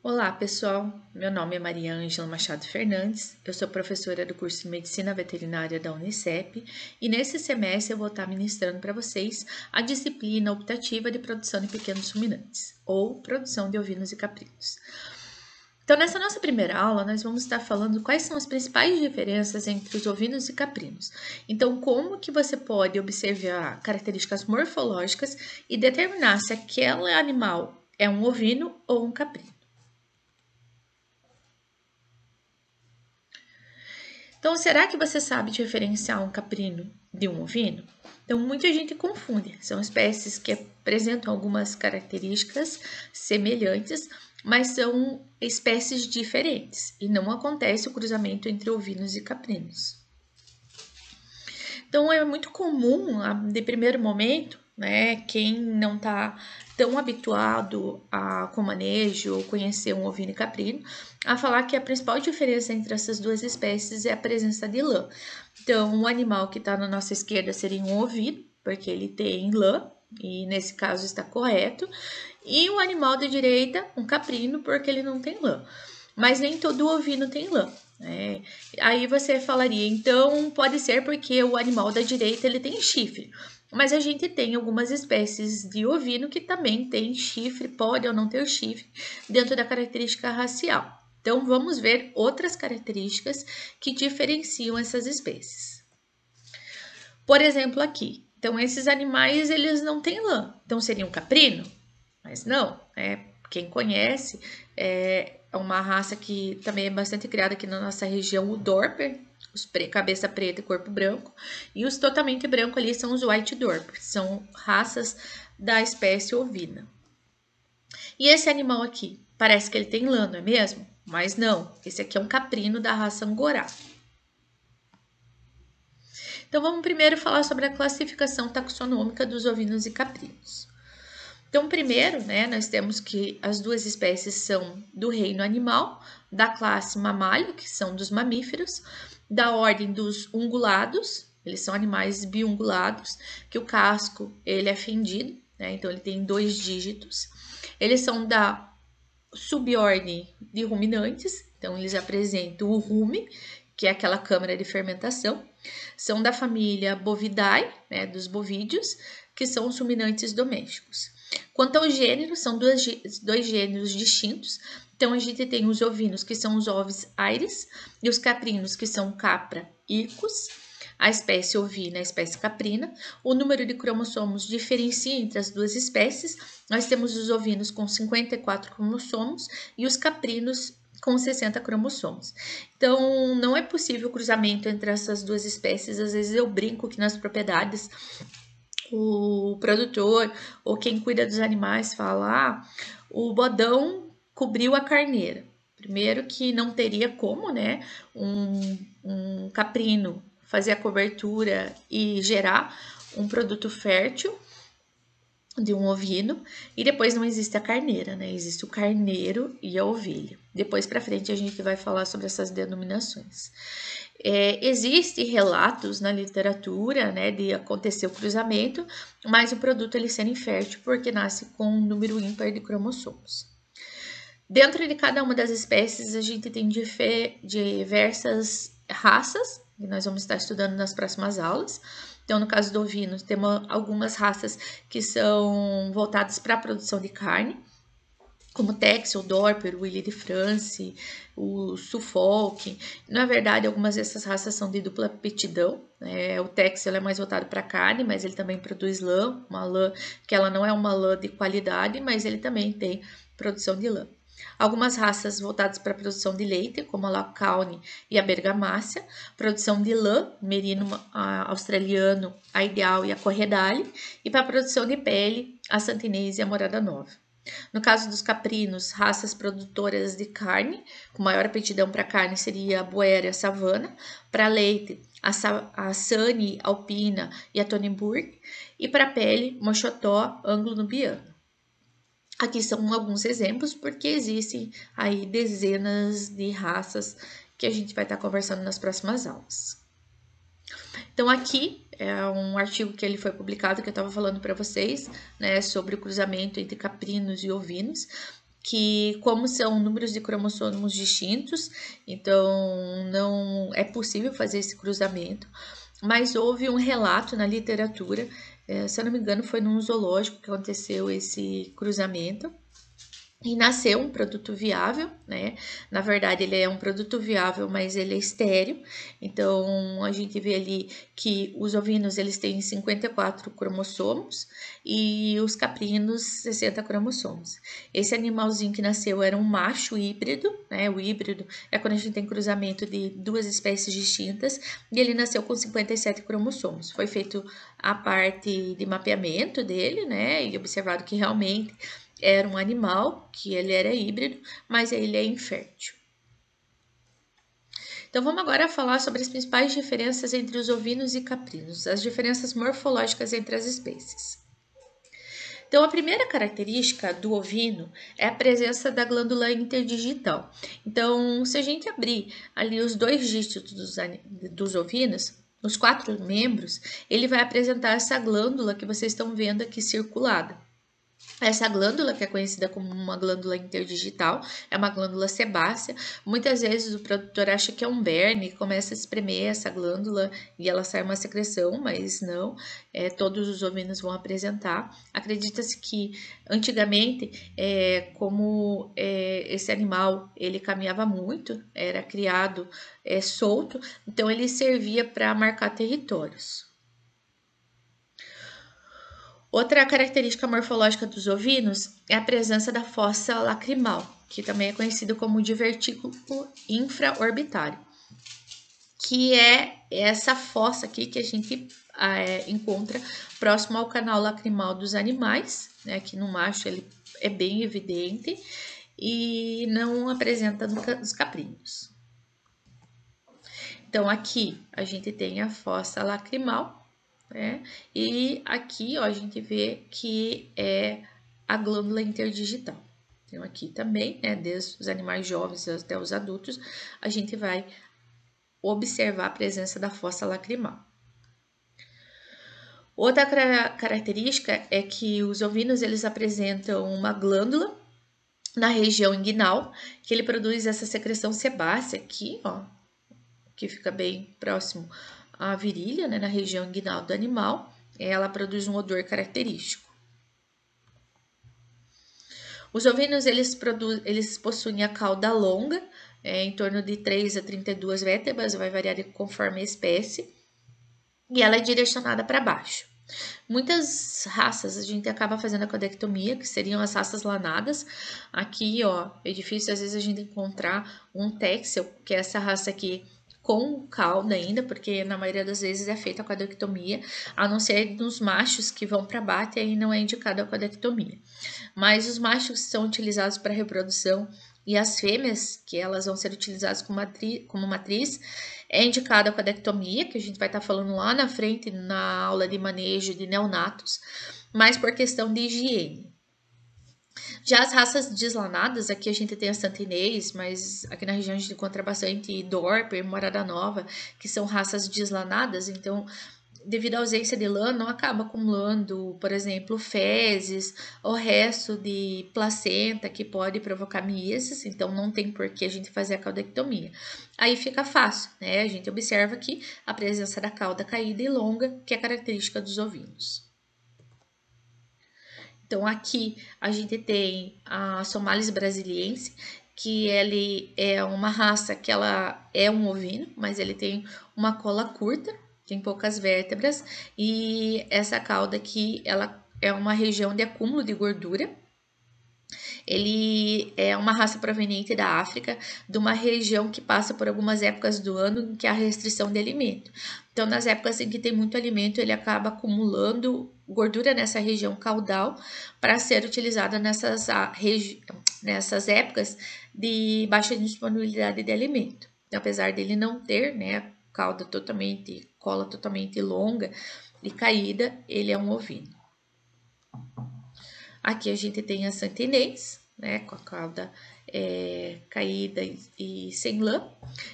Olá, pessoal. Meu nome é Maria Ângela Machado Fernandes. Eu sou professora do curso de Medicina Veterinária da Unicep e nesse semestre eu vou estar ministrando para vocês a disciplina optativa de produção de pequenos ruminantes, ou produção de ovinos e caprinos. Então, nessa nossa primeira aula, nós vamos estar falando quais são as principais diferenças entre os ovinos e caprinos. Então, como que você pode observar características morfológicas e determinar se aquele animal é um ovino ou um caprino. Então, será que você sabe diferenciar um caprino de um ovino? Então, muita gente confunde. São espécies que apresentam algumas características semelhantes, mas são espécies diferentes e não acontece o cruzamento entre ovinos e caprinos. Então, é muito comum, de primeiro momento, né, quem não está tão habituado com manejo ou conhecer um ovino e caprino, a falar que a principal diferença entre essas duas espécies é a presença de lã. Então, o animal que está na nossa esquerda seria um ovino, porque ele tem lã, e nesse caso está correto, e o animal da direita, um caprino, porque ele não tem lã. Mas nem todo ovino tem lã. Aí você falaria, então pode ser porque o animal da direita ele tem chifre. Mas a gente tem algumas espécies de ovino que também tem chifre, pode ou não ter chifre, dentro da característica racial. Então, vamos ver outras características que diferenciam essas espécies. Por exemplo, aqui. Então, esses animais, eles não têm lã. Então, seria um caprino? Mas não, quem conhece, é uma raça que também é bastante criada aqui na nossa região, o Dorper, os cabeça preta e corpo branco, e os totalmente branco ali são os White Dorper, são raças da espécie ovina. E esse animal aqui, parece que ele tem lã, não é mesmo? Mas não, esse aqui é um caprino da raça Angorá. Então vamos primeiro falar sobre a classificação taxonômica dos ovinos e caprinos. Então, primeiro, nós temos que as duas espécies são do reino animal, da classe mamália, que são dos mamíferos, da ordem dos ungulados, eles são animais biungulados, que o casco ele é fendido, então ele tem 2 dígitos. Eles são da subordem de ruminantes, então eles apresentam o rume, que é aquela câmara de fermentação. São da família Bovidae, dos bovídeos, que são os ruminantes domésticos. Quanto ao gênero, são dois gêneros distintos. Então, a gente tem os ovinos, que são os ovis aires, e os caprinos, que são capra hircus. A espécie ovina e a espécie caprina. O número de cromossomos diferencia entre as duas espécies. Nós temos os ovinos com 54 cromossomos e os caprinos com 60 cromossomos. Então, não é possível o cruzamento entre essas duas espécies. Às vezes eu brinco que nas propriedades o produtor ou quem cuida dos animais fala, o bodão cobriu a carneira. Primeiro que não teria como, um caprino fazer a cobertura e gerar um produto fértil de um ovino, e depois não existe a carneira, existe o carneiro e a ovelha. Depois para frente a gente vai falar sobre essas denominações. Existem relatos na literatura, de acontecer o cruzamento, mas o produto ele sendo infértil porque nasce com um número ímpar de cromossomos. Dentro de cada uma das espécies, a gente tem diversas raças, que nós vamos estar estudando nas próximas aulas. Então, no caso do ovino, temos algumas raças que são voltadas para a produção de carne, como o Texel, o Dorper, o Willie de France, o Suffolk. Na verdade, algumas dessas raças são de dupla aptidão. O Texel é mais voltado para carne, mas ele também produz lã, uma lã que ela não é uma lã de qualidade, mas ele também tem produção de lã. Algumas raças voltadas para a produção de leite, como a Lacaune e a Bergamácia, produção de lã, merino australiano, a Ideal e a Corredale, e para a produção de pele, a Santinês e a Morada Nova. No caso dos caprinos, raças produtoras de carne, com maior aptidão para carne seria a Boer e a Savana, para leite, a Sani, Alpina e a Tonyburg, e para pele, Mochotó, Anglo-Nubiano. Aqui são alguns exemplos, porque existem aí dezenas de raças que a gente vai estar conversando nas próximas aulas. Então, aqui é um artigo que ele foi publicado, que eu estava falando para vocês, sobre o cruzamento entre caprinos e ovinos. que, como são números de cromossomos distintos, então não é possível fazer esse cruzamento, mas houve um relato na literatura, se eu não me engano, foi num zoológico que aconteceu esse cruzamento. E nasceu um produto viável, né? Na verdade, ele é um produto viável, mas ele é estéril. Então, a gente vê ali que os ovinos, eles têm 54 cromossomos e os caprinos 60 cromossomos. Esse animalzinho que nasceu era um macho híbrido, né? O híbrido é quando a gente tem cruzamento de duas espécies distintas e ele nasceu com 57 cromossomos. Foi feito a parte de mapeamento dele, né? E observado que realmente era um animal, que ele era híbrido, mas ele é infértil. Então vamos agora falar sobre as principais diferenças entre os ovinos e caprinos, as diferenças morfológicas entre as espécies. Então, a primeira característica do ovino é a presença da glândula interdigital. Então, se a gente abrir ali os dois dígitos dos ovinos, os 4 membros, ele vai apresentar essa glândula que vocês estão vendo aqui circulada. Essa glândula, que é conhecida como uma glândula interdigital, é uma glândula sebácea. Muitas vezes o produtor acha que é um berne e começa a espremer essa glândula e ela sai uma secreção, mas não, todos os ovinos vão apresentar. Acredita-se que antigamente, como esse animal ele caminhava muito, era criado solto, então ele servia para marcar territórios. Outra característica morfológica dos ovinos é a presença da fossa lacrimal, que também é conhecido como divertículo infraorbitário, que é essa fossa aqui que a gente encontra próximo ao canal lacrimal dos animais, né? Aqui no macho ele é bem evidente e não apresenta nos caprinos. Então, aqui a gente tem a fossa lacrimal, né? E aqui, ó, a gente vê que é a glândula interdigital. Então, aqui também, né, desde os animais jovens até os adultos, a gente vai observar a presença da fossa lacrimal. Outra característica é que os ovinos, eles apresentam uma glândula na região inguinal, que ele produz essa secreção sebácea aqui, ó, que fica bem próximo à virilha, né, na região inguinal do animal. Ela produz um odor característico. Os ovinos, eles possuem a cauda longa, em torno de 3 a 32 vértebras, vai variar conforme a espécie, e ela é direcionada para baixo. Muitas raças a gente acaba fazendo a caudectomia, que seriam as raças lanadas. Aqui, ó, é difícil às vezes a gente encontrar um Texel, que é essa raça aqui com cauda ainda, porque na maioria das vezes é feita a caudectomia, a não ser nos machos que vão para abate, aí não é indicada a caudectomia. Mas os machos são utilizados para reprodução e as fêmeas, que elas vão ser utilizadas como matriz, é indicada a caudectomia, que a gente vai estar falando lá na frente na aula de manejo de neonatos, mas por questão de higiene. Já as raças deslanadas, aqui a gente tem a Santa Inês, mas aqui na região a gente encontra bastante Dorper, Morada Nova, que são raças deslanadas, então devido à ausência de lã, não acaba acumulando, por exemplo, fezes ou resto de placenta que pode provocar miíases, então não tem por que a gente fazer a caudectomia. Aí fica fácil, né? A gente observa aqui a presença da cauda caída e longa, que é característica dos ovinos. Então, aqui a gente tem a Somalis brasiliense, que ele é uma raça que ela é um ovino, mas ele tem uma cola curta, tem poucas vértebras, e essa cauda aqui, ela é uma região de acúmulo de gordura. Ele é uma raça proveniente da África, de uma região que passa por algumas épocas do ano em que há restrição de alimento. Então, nas épocas em que tem muito alimento, ele acaba acumulando gordura nessa região caudal para ser utilizada nessas épocas de baixa disponibilidade de alimento. Então, apesar dele não ter, né, cola totalmente longa e caída, ele é um ovino. Aqui a gente tem a Santa Inês, né, com a cauda caída e sem lã.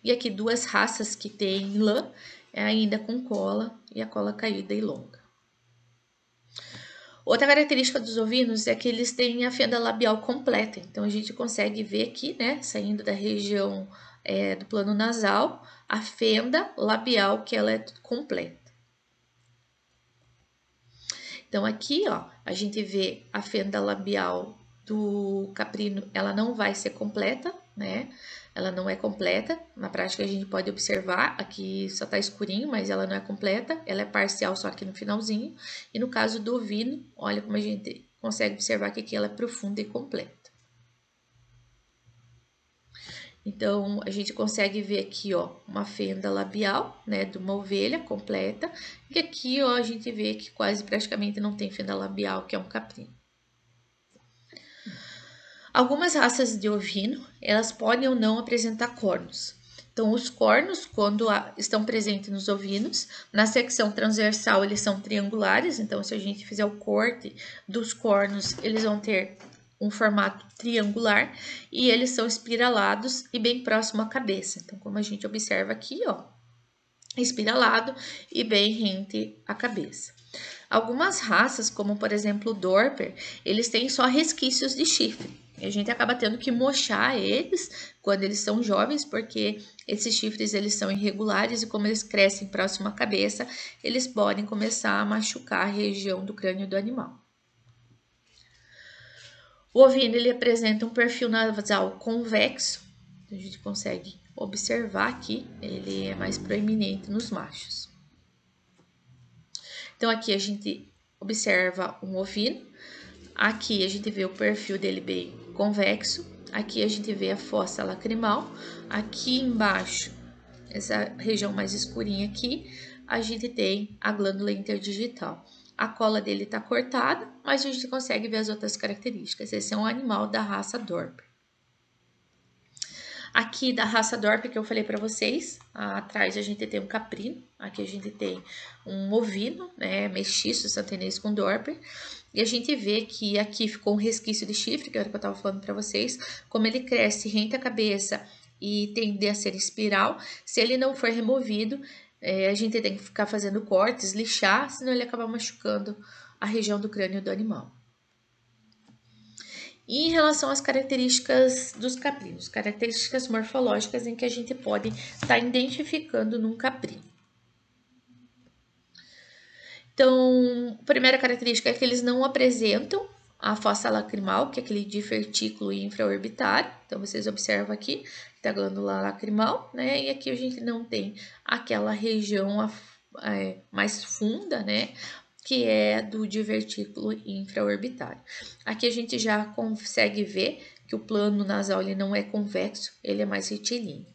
E aqui duas raças que tem lã, ainda com cola e a cola caída e longa. Outra característica dos ovinos é que eles têm a fenda labial completa. Então, a gente consegue ver aqui, né, saindo da região do plano nasal, a fenda labial que ela é completa. Então, aqui, ó, a gente vê a fenda labial do caprino, ela não vai ser completa, né? Ela não é completa. Na prática, a gente pode observar, aqui só tá escurinho, mas ela não é completa. Ela é parcial, só aqui no finalzinho. E no caso do ovino, olha como a gente consegue observar que aqui ela é profunda e completa. Então, a gente consegue ver aqui, ó, uma fenda labial, né, de uma ovelha completa. E aqui, ó, a gente vê que quase praticamente não tem fenda labial, que é um caprino. Algumas raças de ovino, elas podem ou não apresentar cornos. Então, os cornos, quando estão presentes nos ovinos, na secção transversal eles são triangulares. Então, se a gente fizer o corte dos cornos, eles vão ter um formato triangular e eles são espiralados e bem próximo à cabeça. Então, como a gente observa aqui, ó, espiralado e bem rente à cabeça. Algumas raças, como por exemplo o Dorper, eles têm só resquícios de chifre. E a gente acaba tendo que mochar eles quando eles são jovens, porque esses chifres eles são irregulares e como eles crescem próximo à cabeça, eles podem começar a machucar a região do crânio do animal. O ovino ele apresenta um perfil nasal convexo, a gente consegue observar aqui, ele é mais proeminente nos machos. Então, aqui a gente observa um ovino, aqui a gente vê o perfil dele bem convexo, aqui a gente vê a fossa lacrimal, aqui embaixo, essa região mais escurinha aqui, a gente tem a glândula interdigital. A cola dele está cortada, mas a gente consegue ver as outras características. Esse é um animal da raça Dorper. Aqui da raça Dorper que eu falei para vocês, atrás a gente tem um caprino, aqui a gente tem um ovino, né, mestiço santenês com Dorper, e a gente vê que aqui ficou um resquício de chifre, que era o que eu estava falando para vocês, como ele cresce rente à cabeça e tende a ser espiral, se ele não for removido, a gente tem que ficar fazendo cortes, lixar, senão ele acaba machucando a região do crânio do animal. E em relação às características dos caprinos, características morfológicas em que a gente pode estar identificando num caprino. Então, a primeira característica é que eles não apresentam a fossa lacrimal, que é aquele divertículo infraorbitário. Então, vocês observam aqui, tá a glândula lacrimal, né? E aqui a gente não tem aquela região mais funda, né? Que é do divertículo infraorbitário. Aqui a gente já consegue ver que o plano nasal ele não é convexo, ele é mais retilíneo.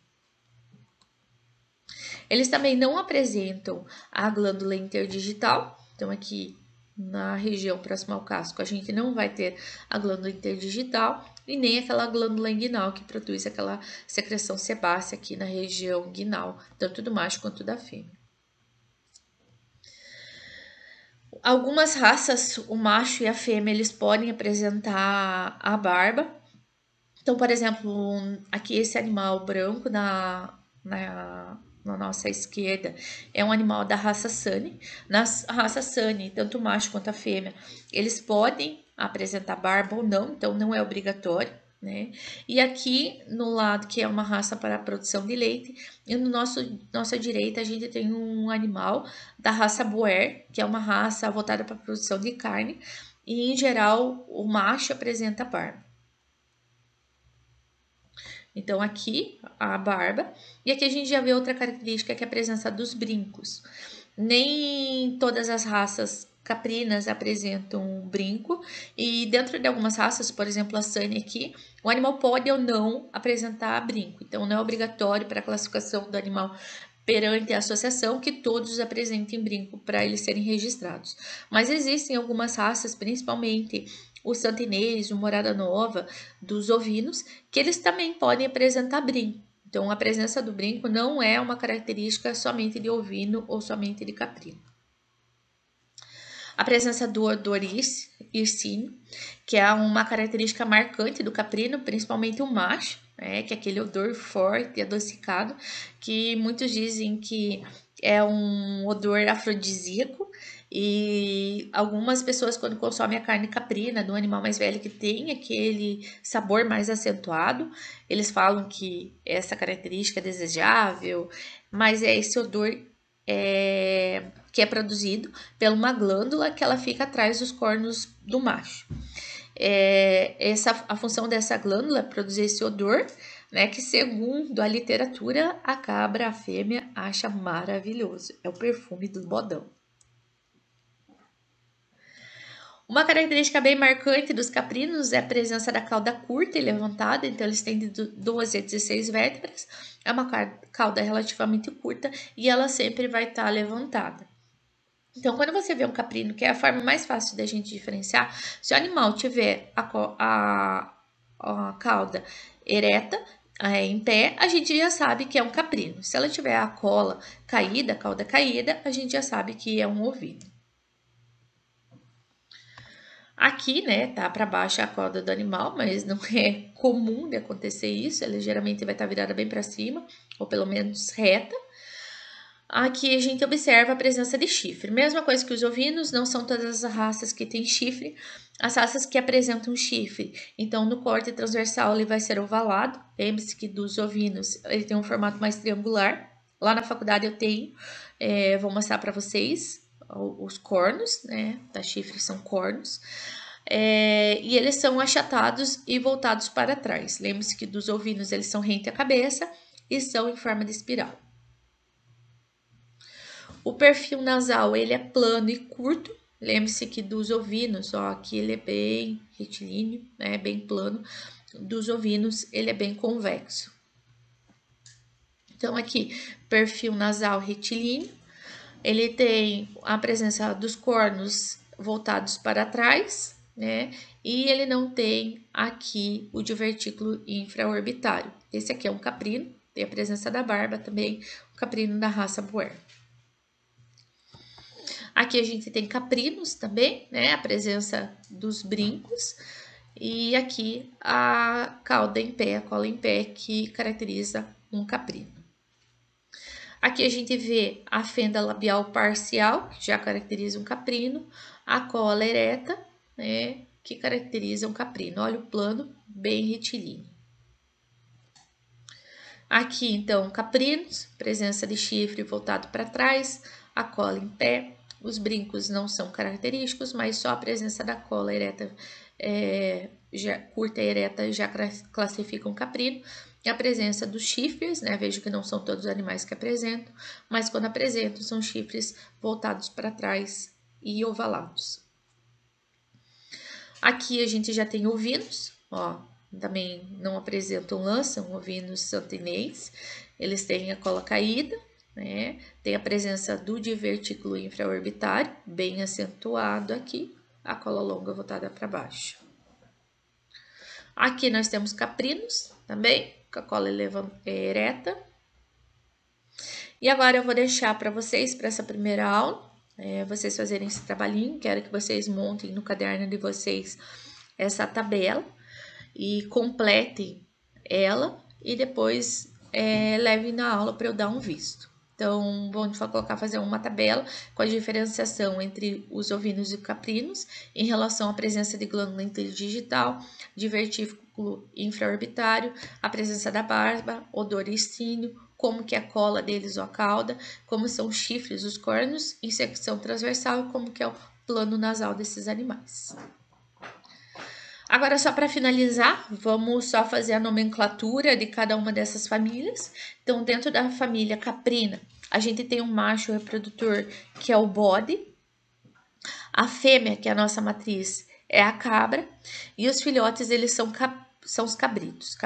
Eles também não apresentam a glândula interdigital, então aqui na região próxima ao casco a gente não vai ter a glândula interdigital e nem aquela glândula inguinal que produz aquela secreção sebácea aqui na região inguinal, tanto do macho quanto da fêmea. Algumas raças, o macho e a fêmea, eles podem apresentar a barba. Então, por exemplo, aqui esse animal branco na nossa esquerda é um animal da raça Sani. Na raça Sani, tanto o macho quanto a fêmea, eles podem apresentar barba ou não, então não é obrigatório, né? E aqui no lado que é uma raça para a produção de leite, e no nossa direita a gente tem um animal da raça Boer, que é uma raça voltada para a produção de carne, e em geral o macho apresenta barba. Então, aqui a barba. E aqui a gente já vê outra característica, que é a presença dos brincos. Nem todas as raças caprinas apresentam brinco. E dentro de algumas raças, por exemplo, a Sani aqui, o animal pode ou não apresentar brinco. Então, não é obrigatório para a classificação do animal perante a associação que todos apresentem brinco para eles serem registrados. Mas existem algumas raças, principalmente o santenês, o morada nova, dos ovinos, que eles também podem apresentar brinco. Então, a presença do brinco não é uma característica somente de ovino ou somente de caprino. A presença do odor hircíneo, que é uma característica marcante do caprino, principalmente o macho, né, que é aquele odor forte e adocicado, que muitos dizem que é um odor afrodisíaco, E algumas pessoas, quando consomem a carne caprina do animal mais velho que tem aquele sabor mais acentuado, eles falam que essa característica é desejável, mas é esse odor que é produzido por uma glândula que ela fica atrás dos cornos do macho. A função dessa glândula é produzir esse odor, né, que segundo a literatura, a cabra, a fêmea, acha maravilhoso. É o perfume do bodão. Uma característica bem marcante dos caprinos é a presença da cauda curta e levantada, então eles têm de 12 a 16 vértebras, é uma cauda relativamente curta e ela sempre vai estar levantada. Então, quando você vê um caprino, que é a forma mais fácil da gente diferenciar, se o animal tiver a cauda ereta, em pé, a gente já sabe que é um caprino. Se ela tiver a cola caída, a cauda caída, a gente já sabe que é um ovino. Aqui, né, tá para baixo a cauda do animal, mas não é comum de acontecer isso. Ela geralmente vai estar virada bem para cima, ou pelo menos reta. Aqui a gente observa a presença de chifre. Mesma coisa que os ovinos, não são todas as raças que têm chifre. As raças que apresentam chifre, então no corte transversal ele vai ser ovalado. Lembre-se que dos ovinos ele tem um formato mais triangular. Lá na faculdade eu tenho, vou mostrar para vocês os cornos, né? Da chifre são cornos. E eles são achatados e voltados para trás. Lembre-se que dos ovinos eles são rente à cabeça e são em forma de espiral. O perfil nasal ele é plano e curto. Lembre-se que dos ovinos, ó, aqui ele é bem retilíneo, né, bem plano. Dos ovinos ele é bem convexo. Então aqui, perfil nasal retilíneo. Ele tem a presença dos cornos voltados para trás, né? E ele não tem aqui o divertículo infraorbitário. Esse aqui é um caprino, tem a presença da barba também, um caprino da raça Boer. Aqui a gente tem caprinos também, né? A presença dos brincos. E aqui a cauda em pé, a cola em pé, que caracteriza um caprino. Aqui a gente vê a fenda labial parcial, que já caracteriza um caprino, a cola ereta, né, que caracteriza um caprino. Olha o plano bem retilíneo. Aqui, então, caprinos, presença de chifre voltado para trás, a cola em pé. Os brincos não são característicos, mas só a presença da cola ereta, curta e ereta, já classifica um caprino. E a presença dos chifres, né? Vejo que não são todos os animais que apresentam, mas quando apresentam, são chifres voltados para trás e ovalados. Aqui a gente já tem ovinos, ó, também não apresentam lã, são ovinos santinenses. Eles têm a cola caída, né? Tem a presença do divertículo infraorbitário, bem acentuado aqui, a cola longa voltada para baixo. Aqui nós temos caprinos também, com a cola ereta. E agora eu vou deixar para vocês, para essa primeira aula, vocês fazerem esse trabalhinho. Quero que vocês montem no caderno de vocês essa tabela e completem ela e depois levem na aula para eu dar um visto. Então, vamos fazer uma tabela com a diferenciação entre os ovinos e caprinos em relação à presença de glândula interdigital, divertículo infraorbitário, a presença da barba, odor e estínio, como que é a cola deles ou a cauda, como são os chifres, os cornos, em secção transversal e como que é o plano nasal desses animais. Agora, só para finalizar, vamos só fazer a nomenclatura de cada uma dessas famílias. Então, dentro da família caprina, a gente tem um macho reprodutor, que é o bode. A fêmea, que é a nossa matriz, é a cabra. E os filhotes, eles são os cabritos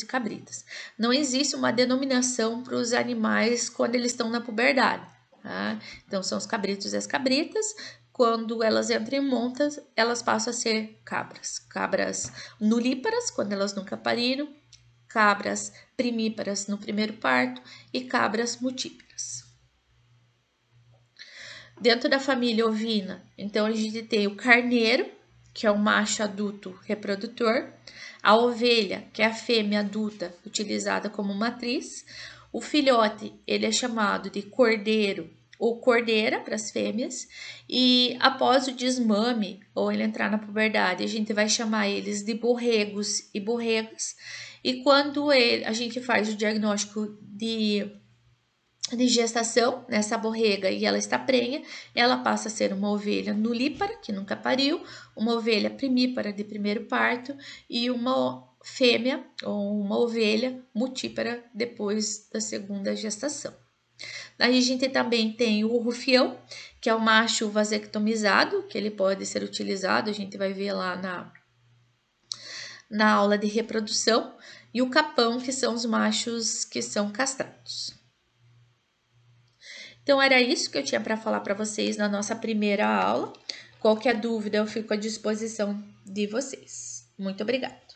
e cabritas. Não existe uma denominação para os animais quando eles estão na puberdade, tá? Então, são os cabritos e as cabritas. Quando elas entram em montas, elas passam a ser cabras. Cabras nulíparas, quando elas nunca pariram. Cabras primíparas no primeiro parto e cabras multíparas. Dentro da família ovina, então a gente tem o carneiro, que é o macho adulto reprodutor. A ovelha, que é a fêmea adulta utilizada como matriz. O filhote, ele é chamado de cordeiro ou cordeira para as fêmeas, e após o desmame ou ele entrar na puberdade, a gente vai chamar eles de borregos e borregas. E quando a gente faz o diagnóstico de gestação nessa borrega e ela está prenha, ela passa a ser uma ovelha nulípara, que nunca pariu, uma ovelha primípara de primeiro parto e uma fêmea ou uma ovelha multípara depois da segunda gestação. Daí a gente também tem o rufião, que é o macho vasectomizado, que ele pode ser utilizado, a gente vai ver lá na aula de reprodução, e o capão, que são os machos que são castrados. Então, era isso que eu tinha para falar para vocês na nossa primeira aula. Qualquer dúvida, eu fico à disposição de vocês. Muito obrigada.